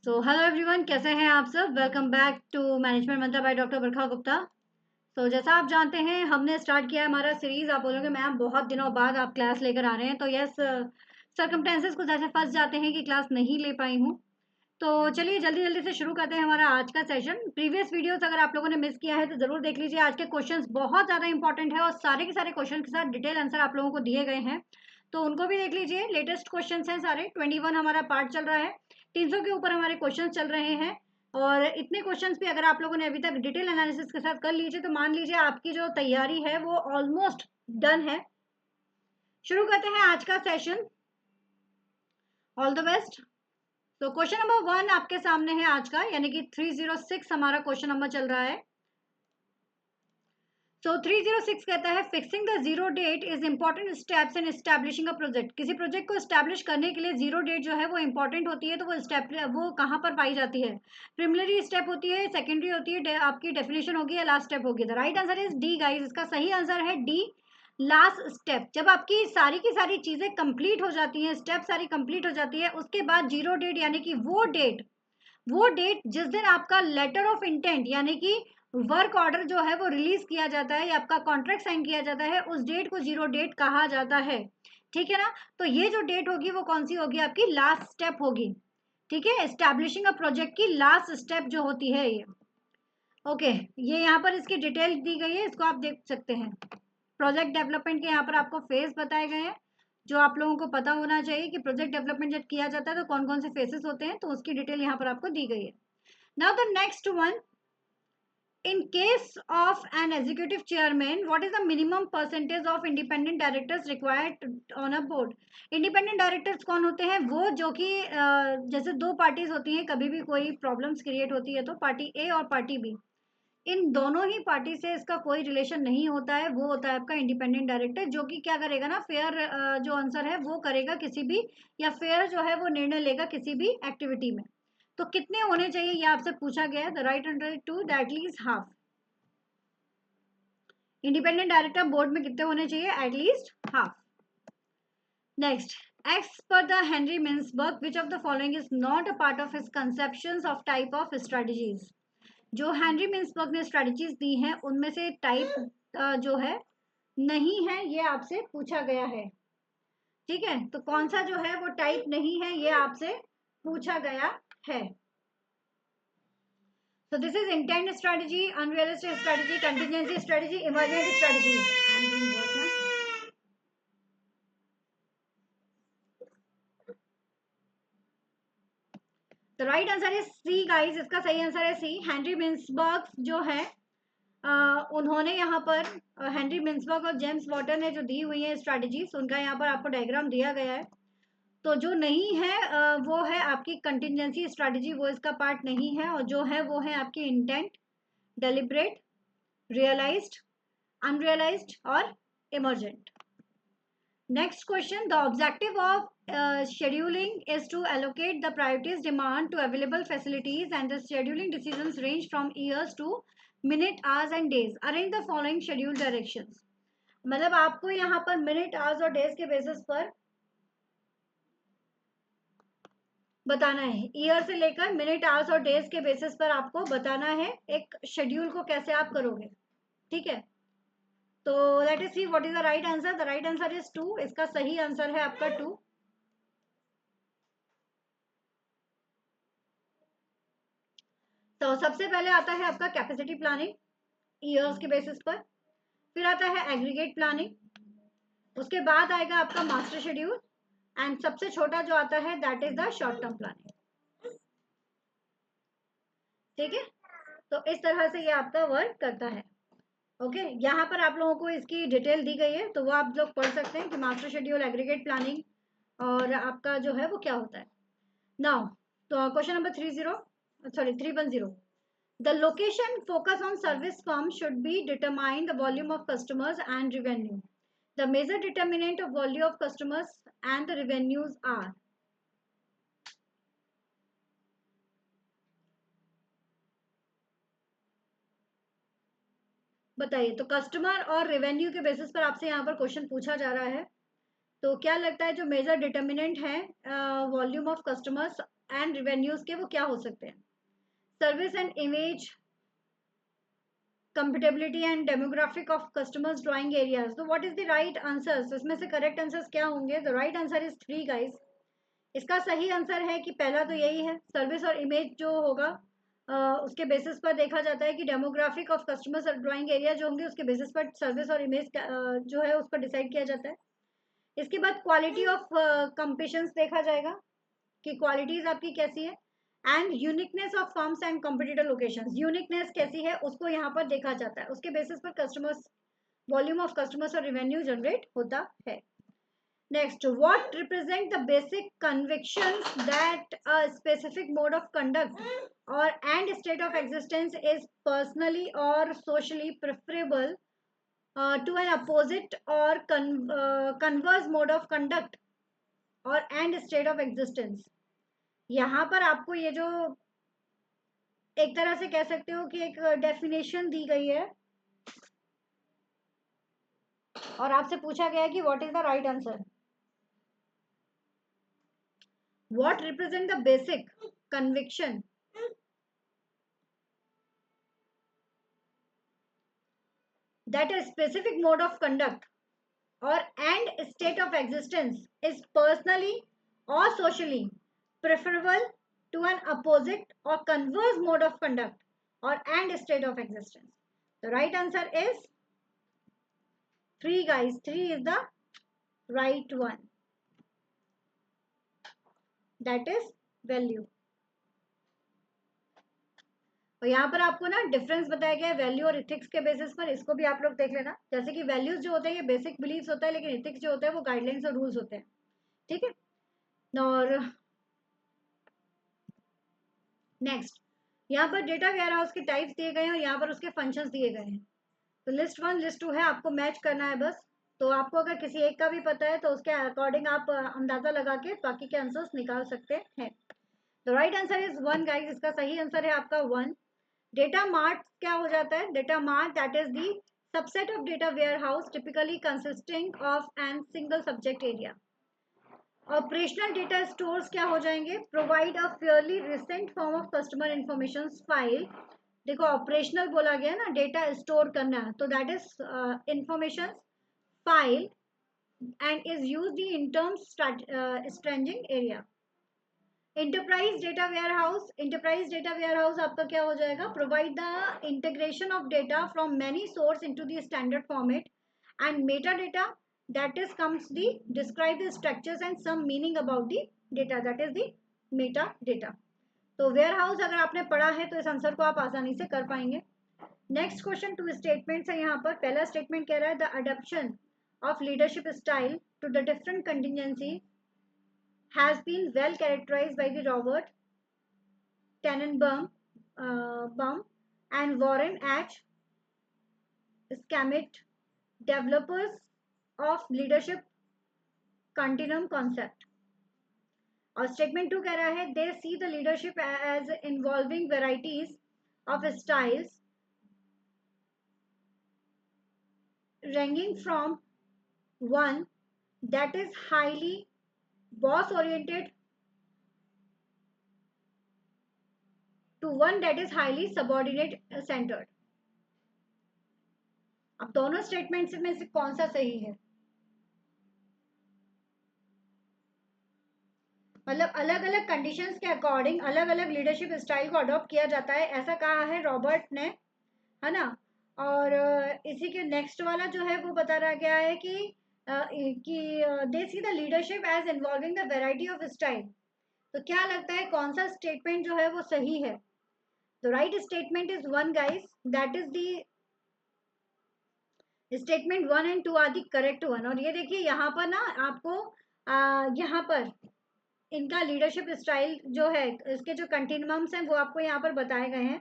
Hello everyone, कैसे हैं आप सब। वेलकम बैक टू मैनेजमेंट मंत्र बाय डॉक्टर बरखा गुप्ता। जैसा आप जानते हैं, हमने स्टार्ट किया है हमारा सीरीज। आप बोलोगे मैम बहुत दिनों बाद आप क्लास लेकर आ रहे हैं, तो यस, सर्कमस्टेंसेस कुछ ऐसे फंस जाते हैं कि क्लास नहीं ले पाई हूँ। तो चलिए जल्दी जल्दी से शुरू करते हैं हमारा आज का सेशन। प्रीवियस वीडियोस अगर आप लोगों ने मिस किया है तो जरूर देख लीजिए। आज के क्वेश्चंस बहुत ज़्यादा इंपॉर्टेंट है और सारे के सारे क्वेश्चन के साथ डिटेल आंसर आप लोगों को दिए गए हैं, तो उनको भी देख लीजिए। लेटेस्ट क्वेश्चंस हैं सारे। 21 हमारा पार्ट चल रहा है, 300 के ऊपर हमारे क्वेश्चन चल रहे हैं। और इतने क्वेश्चंस भी अगर आप लोगों ने अभी तक डिटेल एनालिसिस के साथ कर लीजिए तो मान लीजिए आपकी जो तैयारी है वो ऑलमोस्ट डन है। शुरू करते हैं आज का सेशन। All the best. तो क्वेश्चन नंबर 1 आपके सामने है आज का, यानी कि 306 हमारा क्वेश्चन नंबर चल रहा है। 306 कहता है fixing the zero date is important steps in establishing a project. किसी प्रोजेक्ट को एस्टैब्लिश करने के लिए जीरो डेट जो है वो इंपॉर्टेंट होती है। तो वो स्टेप वो कहाँ पर पाई जाती है? प्रिमिनरी स्टेप होती है, सेकेंडरी होती है, आपकी डेफिनेशन होगी, या लास्ट स्टेप होगी। The right answer is D guys. इसका सही आंसर है डी, लास्ट स्टेप। जब आपकी सारी की सारी चीजें कंप्लीट हो जाती हैं, स्टेप सारी कंप्लीट हो जाती है, उसके बाद जीरो डेट यानी कि वो डेट जिस दिन आपका लेटर ऑफ इंटेंट यानी कि वर्क ऑर्डर जो है वो रिलीज किया जाता है या आपका कॉन्ट्रैक्ट साइन किया जाता है, उस डेट को जीरो डेट कहा जाता है। ठीक है ना? तो ये जो डेट होगी वो कौन सी होगी? आपकी लास्ट स्टेप होगी। ठीक है, एस्टैब्लिशिंग अ प्रोजेक्ट की लास्ट स्टेप जो होती है ये। ओके, ये यहाँ पर इसकी डिटेल दी गई है, इसको आप देख सकते हैं। प्रोजेक्ट डेवलपमेंट के यहाँ पर आपको फेज बताए गए हैं, जो आप लोगों को पता होना चाहिए कि प्रोजेक्ट डेवलपमेंट जब किया जाता है तो कौन कौन से फेसेस होते हैं, तो उसकी डिटेल यहाँ पर आपको दी गई है। Now the next one, in case of an executive chairman, what is the minimum percentage of independent directors required on a board? independent directors कौन होते हैं? वो जो कि जैसे दो पार्टीज होती हैं, कभी भी कोई प्रॉब्लम्स क्रिएट होती है तो पार्टी ए और पार्टी बी, इन दोनों ही पार्टी से इसका कोई रिलेशन नहीं होता है। वो होता है आपका इंडिपेंडेंट डायरेक्टर, जो कि क्या करेगा ना, फेयर जो आंसर है वो करेगा किसी भी, या फेयर जो है वो निर्णय लेगा किसी भी एक्टिविटी में। तो कितने होने चाहिए ये आपसे पूछा गया है। The right answer to that least half. Independent director board में कितने होने चाहिए? At least half. Next, as per the Henry Mintzberg, which of the following is not a part of his conceptions of type of strategies? जो Henry मिन्सबर्ग ने strategies दी हैं उनमें से type जो है नहीं है, ये आपसे पूछा गया है। ठीक है, तो कौन सा जो है वो टाइप नहीं है, ये आपसे पूछा गया है। So this is intent strategy, unrealistic strategy, contingency strategy, emergent strategy. I'm doing work now. The right answer is C guys। इसका सही आंसर है C। हेनरी मिन्सबर्ग जो है उन्होंने यहाँ पर हेनरी मिन्सबर्ग और जेम्स वाटर ने जो दी हुई है स्ट्रैटेजीज, उनका यहाँ पर आपको डायग्राम दिया गया है। तो जो नहीं है वो है आपकी कंटिजेंसी स्ट्रैटेजी, वो इसका पार्ट नहीं है। और जो है वो है आपकी इंटेंट, डेलिब्रेट, रियलाइज्ड, अनरियलाइज्ड और emergent. Next question, the objective of scheduling is to allocate the priorities demand to available facilities, and the scheduling decisions range from years to minute, hours and days. Arrange the following schedule directions. मतलब आपको यहाँ पर minute, hours और days के basis पर बताना है। Year से लेकर मिनट, आवर्स और डेज के बेसिस पर आपको बताना है एक शेड्यूल को कैसे आप करोगे। ठीक है, तो let us see what is the right answer. The right answer is 2। इसका सही आंसर है आपका 2। तो सबसे पहले आता है आपका कैपेसिटी प्लानिंग ईयर्स के बेसिस पर, फिर आता है एग्रीगेट प्लानिंग, उसके बाद आएगा आपका मास्टर शेड्यूल, एंड सबसे छोटा जो आता है that is the short term planning. ठीक है, तो इस तरह से ये आपका वर्क करता है। ओके, यहाँ पर आप लोगों को इसकी डिटेल दी गई है, तो वो आप लोग पढ़ सकते हैं कि मास्टर शेड्यूल, एग्रीगेट प्लानिंग और आपका जो है वो क्या होता है। नाउ तो question number 310। The location focus on service firm should be determine the volume of customers and revenue. The major determinant of volume of customers and the revenues are. बताइए, तो कस्टमर और रेवेन्यू के basis पर आपसे यहाँ पर question पूछा जा रहा है। तो क्या लगता है जो मेजर डिटर्मिनेंट है volume of customers and revenues के, वो क्या हो सकते हैं? Service and image, compatibility and demographic of customers, drawing areas. तो what is the right answers? इसमें से करेक्ट आंसर्स क्या होंगे? The right answer is 3 guys. इसका सही आंसर है कि पहला तो यही है, सर्विस और इमेज जो होगा उसके बेसिस पर देखा जाता है कि डेमोग्राफिक ऑफ कस्टमर्स और ड्राइंग एरिया जो होंगे उसके बेसिस पर सर्विस और इमेज जो है उस पर डिसाइड किया जाता है। इसके बाद क्वालिटी ऑफ कंपीशंस देखा जाएगा कि क्वालिटीज आपकी कैसी है, and uniqueness of firms and competitor locations, uniqueness कैसी है उसको यहाँ पर देखा जाता है। उसके बेसिस पर कस्टमर्स, वॉल्यूम ऑफ कस्टमर्स और रेवेन्यू जनरेट होता है। Next, what represent the basic convictions that a specific mode of conduct or and state of existence is personally or socially preferable to an opposite or converse mode of conduct or and state of existence? यहाँ पर आपको ये जो एक तरह से कह सकते हो कि एक डेफिनेशन दी गई है और आपसे पूछा गया है कि what is the right answer. What represent the basic conviction that a specific mode of conduct or and state of existence is personally or socially preferable to an opposite or converse mode of conduct or and state of existence? The right answer is 3 guys. 3 is the right one. That is value. और यहाँ पर आपको ना difference बताया गया है value और ethics के बेसिस पर, इसको भी आप लोग देख लेना। जैसे कि वैल्यूज जो होते हैं ये बेसिक बिलीव्स होता है, लेकिन इथिक्स जो होता है वो गाइडलाइंस और रूल्स होते हैं। ठीक है, और नेक्स्ट यहाँ पर डेटा वेयर हाउस के टाइप्स दिए गए हैं और यहाँ पर उसके फंक्शंस दिए गए हैं। तो लिस्ट 1 लिस्ट 2 है, आपको मैच करना है बस। तो आपको अगर किसी एक का भी पता है तो उसके अकॉर्डिंग आप अंदाजा लगा के बाकी के आंसर्स निकाल सकते हैं। The right answer is 1 guys. इसका सही आंसर है आपका 1। डेटा मार्ट क्या हो जाता है? Data mart that is the subset of data warehouse typically consisting of an single subject area. Operational data stores क्या हो जाएंगे? Provide a fairly recent form of customer information file. देखो ऑपरेशनल बोला गया ना, डेटा स्टोर करना, तो that is information file and is used in terms staging area. Enterprise data warehouse, enterprise data warehouse आपका क्या हो जाएगा? Provide the integration of data from many source into the standard format and meta data that is comes the describe the structures and some meaning about the data, that is the meta data. तो warehouse अगर आपने पढ़ा है तो इस answer को आप आसानी से कर पाएंगे। नेक्स्ट क्वेश्चन 2 स्टेटमेंट्स है यहाँ पर। पहला स्टेटमेंट कह रहा है the adoption of leadership style to the different contingency has been well characterized by the Robert Tannenbaum and Warren H. Scammett, developers of leadership continuum concept. और स्टेटमेंट 2 कह रहा है they see the leadership as involving varieties of styles ranging from one that is highly boss oriented to one that is highly subordinate centered. अब दोनों statements में से कौन सा सही है? मतलब अलग अलग कंडीशंस के अकॉर्डिंग अलग अलग लीडरशिप स्टाइल को अडॉप्ट किया जाता है, ऐसा कहा है रॉबर्ट ने, है ना। और इसी के नेक्स्ट वाला जो है वो बता रहा गया है कि they see the leadership as involving the variety of style. तो क्या लगता है कौन सा स्टेटमेंट जो है वो सही है? The right statement is 1 guys, that is the statement 1 and 2 are the correct one. और ये देखिए यहाँ पर ना आपको यहाँ पर इनका लीडरशिप स्टाइल जो है, इसके जो कंटिन्यूम्स हैं वो आपको यहाँ पर बताए गए हैं,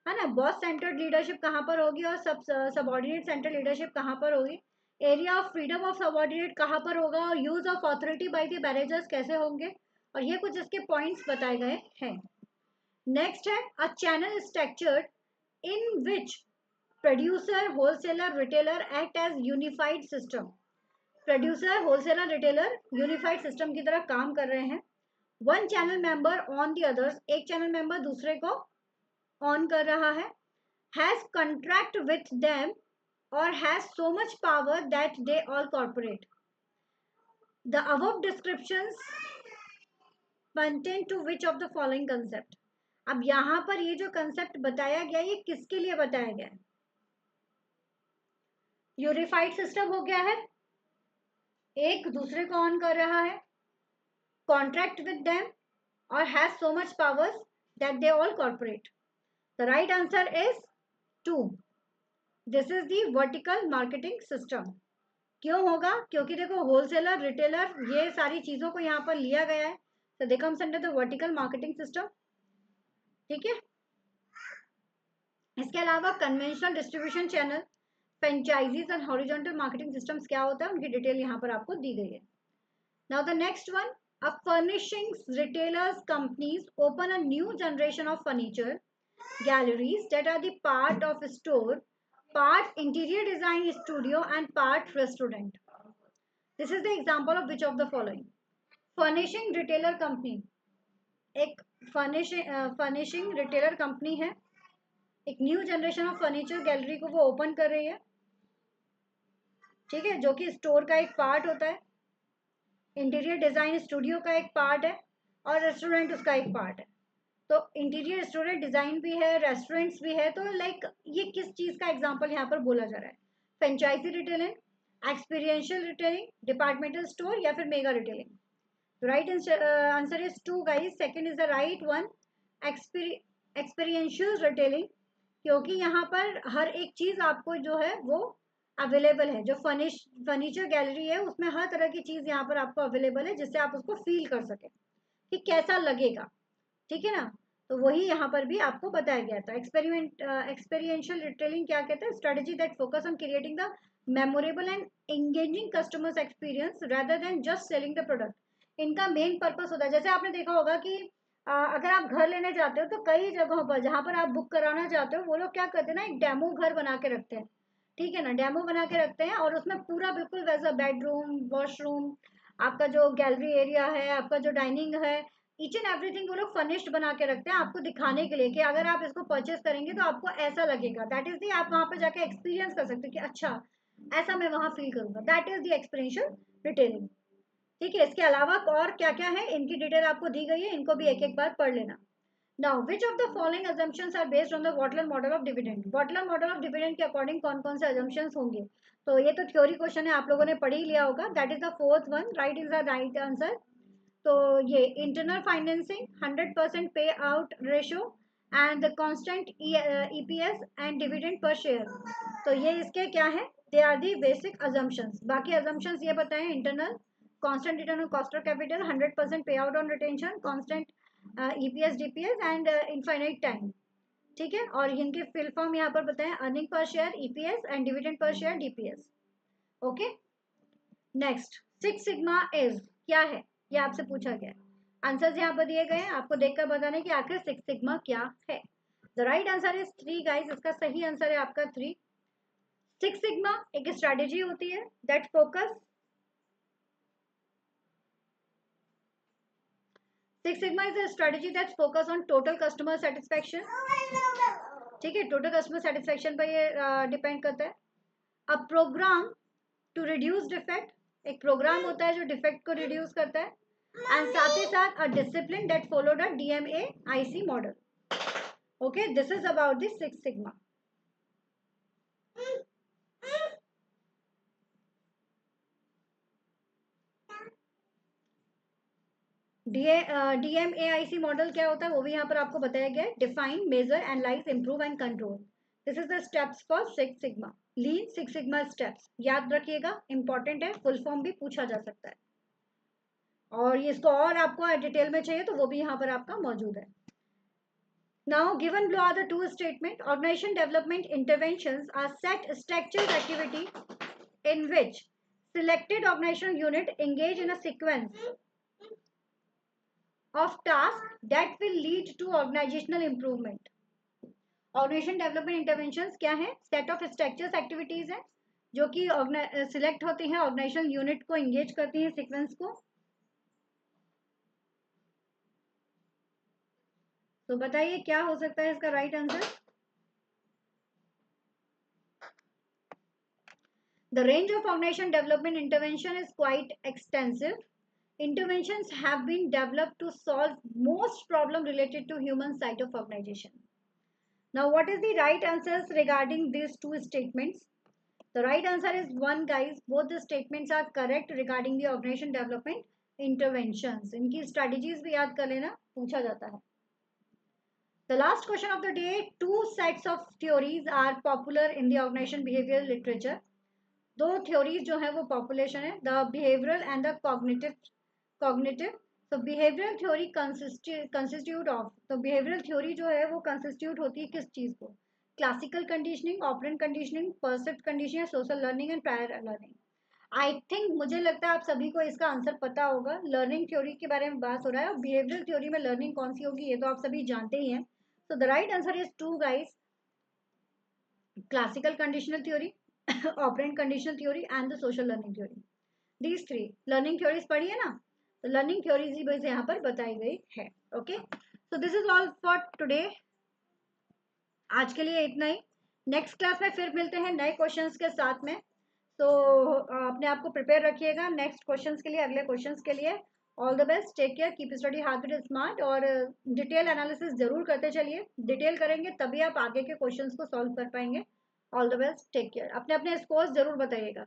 है ना। बॉस सेंटर्ड लीडरशिप कहाँ पर होगी और सबऑर्डिनेट सेंटर्ड लीडरशिप कहाँ पर होगी, area of freedom of subordinate कहाँ पर होगा, और use of authority by the managers कैसे होंगे, और ये कुछ इसके पॉइंट्स बताए गए हैं। नेक्स्ट है a channel structured in which producer wholesaler retailer act as unified system. Producer, wholesaler, retailer unified system की तरह काम कर रहे हैं. One channel member own the others, एक चैनल मेंबर दूसरे को ऑन कर रहा है. हैज कॉन्ट्रैक्ट विथ देम और has so much power that they all corporate. The above descriptions pertain to which of the following concept. अब यहां पर ये जो कंसेप्ट बताया गया ये किसके लिए बताया गया है? यूनिफाइड सिस्टम हो गया है, एक दूसरे को ऑन कर रहा है, कॉन्ट्रैक्ट विद देम और has so much powers that they all corporate. The right answer is 2. This is the vertical marketing system. क्यों होगा? क्योंकि देखो होलसेलर, रिटेलर, ये सारी चीजों को यहाँ पर लिया गया है, तो they comes under the vertical marketing system. ठीक है. इसके अलावा conventional distribution channel, franchises and horizontal marketing systems क्या होता है, उनकी डिटेल यहाँ पर आपको दी गई है. Now the next one, a furnishings retailers companies open a new generation of furniture galleries that are the part of a store, part interior design studio and part restaurant. This is the example of which of the following? Furnishing retailer company, एक furnishing retailer company है, एक new generation of furniture gallery को वो open कर रही है. ठीक है, जो कि स्टोर का एक पार्ट होता है, इंटीरियर डिजाइन स्टूडियो का एक पार्ट है और रेस्टोरेंट उसका एक पार्ट है. तो इंटीरियर रेस्टोरेंट डिजाइन भी है, रेस्टोरेंट्स भी है. तो लाइक ये किस चीज का एग्जांपल यहाँ पर बोला जा रहा है? Franchise retailing, experiential retailing, departmental store या फिर mega retailing. Right answer is 2 guys. Second is the right one, experiential retailing, क्योंकि यहाँ पर हर एक चीज आपको जो है वो अवेलेबल है. जो फर्नीचर गैलरी है उसमें हर तरह की चीज यहाँ पर आपको अवेलेबल है, जिससे आप उसको फील कर सके कि कैसा लगेगा. ठीक है ना. तो वही यहाँ पर भी आपको बताया गया था. एक्सपेरियंशियल रिटेलिंग क्या कहते हैं? Strategy that focus on creating the memorable and engaging customers experience rather than just selling the product. इनका मेन पर्पस होता है, जैसे आपने देखा होगा कि अगर आप घर लेने जाते हो तो कई जगहों पर जहाँ पर आप बुक कराना चाहते हो वो लोग क्या करते हैं ना, एक डेमो घर बना के रखते हैं. ठीक है ना, डेमो बना के रखते हैं और उसमें पूरा बिल्कुल वैसा बेडरूम, वॉशरूम, आपका जो गैलरी एरिया है, आपका जो डाइनिंग है, ईच एंड एवरीथिंग वो लोग फर्निश्ड बना के रखते हैं आपको दिखाने के लिए कि अगर आप इसको परचेस करेंगे तो आपको ऐसा लगेगा. दैट इज दी, आप वहां पे जाके एक्सपीरियंस कर सकते हो कि अच्छा ऐसा मैं वहां फील करूंगा. That is the experiential retailing. ठीक है. इसके अलावा और क्या क्या है इनकी डिटेल आपको दी गई है, इनको भी एक एक बार पढ़ लेना. Now, which of the following assumptions are based on the Whatler model of dividend? Whatler model of dividend के अकॉर्डिंग कौन कौन से assumptions होंगे? तो ये तो थ्योरी क्वेश्चन है, आप लोगों ने पढ़ ही लिया होगा. That is the fourth one. Right is the right answer. तो ये internal financing, 100% pay out ratio and the constant EPS and dividend per share. तो ये इसके क्या है? They are the basic assumptions. बाकी अजम्पशंस ये बताएं, internal, constant return on cost of capital, 100% pay out on retention, constant EPS DPS and infinite time. ठीक है. और इनके फिल फॉर्म यहाँ पर बताएं, earning per share EPS and dividend per share DPS. Okay. Next, six sigma is क्या है? ये आपसे पूछा गया. आंसर्स यहाँ पर दिए गए हैं, आपको देखकर बताना है कि आखिर सिक्स सिग्मा क्या है. The right answer is 3 guys. इसका सही आंसर है आपका 3. सिक्स सिग्मा एक स्ट्रेटेजी होती है that focus, six sigma is a strategy that focus on total customer satisfaction. ठीक है, टोटल कस्टमर सेटिस्फेक्शन पर ये डिपेंड करता है. अ प्रोग्राम टू रिड्यूस डिफेक्ट, एक प्रोग्राम होता है जो डिफेक्ट को रिड्यूस करता है. एंड साथ ही साथ a discipline that followed a DMA IC model. Okay, this is about the six sigma. DMAIC model क्या होता है वो भी यहाँ पर आपको बताया गया है. Define, measure, analyse, improve and control. This is the steps for six sigma. Lean six sigma steps याद रखिएगा, इंपॉर्टेंट है, फुल फॉर्म भी पूछा जा सकता है. और इसको और आपको डिटेल में चाहिए तो वो भी यहाँ पर आपका मौजूद है. Now, given below are the two statements. Organization development interventions are set structured activity in which selected organizational unit engage in a sequence of tasks that will lead to organizational improvement. Organisation development interventions क्या है? Set of structures activities है जो कि select होती हैं, organisational unit को engage करती हैं सीक्वेंस को। तो बताइए क्या हो सकता है इसका right answer. The range of organization development intervention is quite extensive. Interventions have been developed to solve most problems related to human side of organization. Now, what is the right answers regarding these two statements? The right answer is 1, guys. Both the statements are correct regarding the organization development interventions. इनकी strategies भी याद कर लेना, पूछा जाता है. The last question of the day, two sets of theories are popular in the organization behavioral literature. दो theories जो है वो population है, the behavioral and the cognitive. So behavioral theory constitute of, तो behavioral theory जो है वो constitute होती है किस चीज को? Classical conditioning, operant conditioning, percept conditioning, social learning and prior learning. I think मुझे लगता है आप सभी को इसका आंसर पता होगा. लर्निंग थ्योरी के बारे में बात हो रहा है और बिहेवियरल थ्योरी में लर्निंग कौन सी होगी ये तो आप सभी जानते ही हैं. So the right answer is 2, guys. Classical conditional theory, operant conditional theory and the social learning theory. These three learning theories पढ़ी है ना, तो learning theories ही बस यहाँ पर बताई गई है. Okay, so this is all for today. आज के लिए इतना ही. नेक्स्ट क्लास में फिर मिलते हैं नए क्वेश्चंस के साथ में. तो अपने आप को प्रिपेयर रखिएगा नेक्स्ट क्वेश्चंस के लिए, अगले क्वेश्चंस के लिए. All the best, take care, keep study hard with smart. और डिटेल एनालिसिस जरूर करते चलिए. डिटेल करेंगे तभी आप आगे के क्वेश्चंस को सॉल्व कर पाएंगे. All the best, take care. अपने अपने स्कोर्स जरूर बताइएगा.